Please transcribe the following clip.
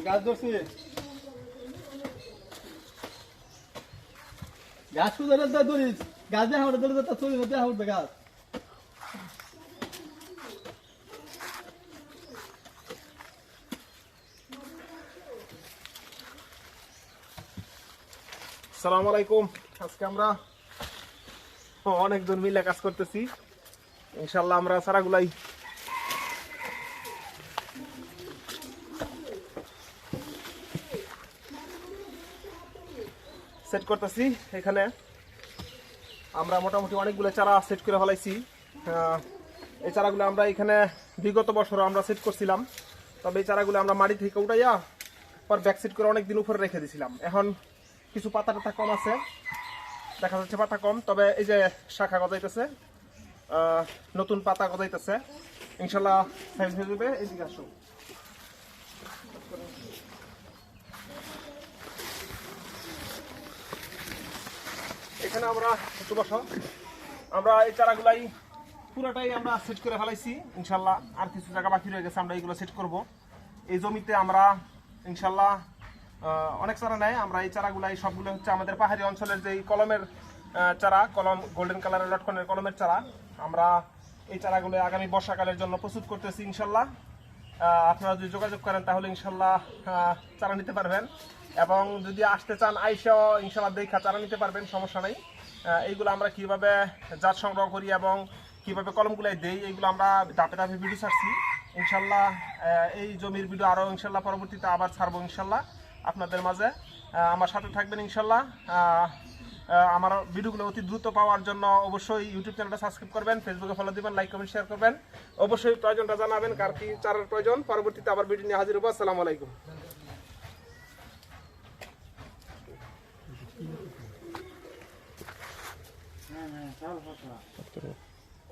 গাছ ধরছি গাছ ধরে ধরিস গাছ দিয়ে আমার ধরে ধরে চলে যেতে আমার গাছ আসসালামু আলাইকুম। আজকে আমরা অনেকজন মিলে কাজ করতেছি। ইনশাল্লাহ আমরা চারাগুলাই সেট করতেছি। এখানে আমরা মোটামুটি অনেকগুলো চারা সেট করে ফেলাইছি। এই চারাগুলো আমরা এখানে বিগত বছর আমরা সেট করছিলাম, তবে এই চারাগুলো আমরা মাটি থেকে উঠাইয়া পর ব্যাক সেট করে অনেকদিন উপরে রেখে দিয়েছিলাম। এখন কিছু পাতা টাতা কম আছে, দেখা যাচ্ছে পাতা কম, তবে এই যে শাখা গজাইতেছে, নতুন পাতা গজাইতেছে, ইনশাল্লাহ সাইজ হয়ে যাবে। এইদিকে আসো, এখানে আমরা একটু বসো। আমরা এই চারাগুলাই পুরোটাই আমরা সেট করে ফেলাইছি ইনশাল্লাহ। আর কিছু জায়গা বাকি রয়ে গেছে, আমরা এইগুলো সেট করব। এই জমিতে আমরা ইনশাল্লাহ অনেক চারা নেয়। আমরা এই চারাগুলাই সবগুলো হচ্ছে আমাদের পাহাড়ি অঞ্চলের যে কলমের চারা, কলম গোল্ডেন কালারের লটকনের কলমের চারা। আমরা এই চারাগুলো আগামী বর্ষাকালের জন্য প্রস্তুত করতেছি ইনশাল্লাহ। আপনারা যদি যোগাযোগ করেন তাহলে ইনশাল্লাহ চারা নিতে পারবেন, এবং যদি আসতে চান আইসাও ইনশাল্লাহ দেখা চারা নিতে পারবেন, সমস্যা নেই। এইগুলো আমরা কিভাবে জাত সংগ্রহ করি এবং কিভাবে কলমগুলাই দেই, এইগুলো আমরা ধাপে ধাপে ভিডিও ছাড়ছি ইনশাল্লাহ। এই জমির ভিডিও আরও ইনশাল্লাহ পরবর্তীতে আবার ছাড়বো ইনশাল্লাহ আপনাদের মাঝে। আমার সাথে থাকবেন ইনশাল্লাহ। আমার ভিডিওগুলো অতি দ্রুত পাওয়ার জন্য অবশ্যই ইউটিউব চ্যানেলটা সাবস্ক্রাইব করবেন, ফেসবুকে ফলো দিবেন, লাইক কমেন্ট শেয়ার করবেন। অবশ্যই প্রয়োজনটা জানাবেন, কার কি চারার প্রয়োজন। পরবর্তীতে আবার ভিডিও নিয়ে হাজির হবো। আসসালামু আলাইকুম। হ্যাঁ হ্যাঁ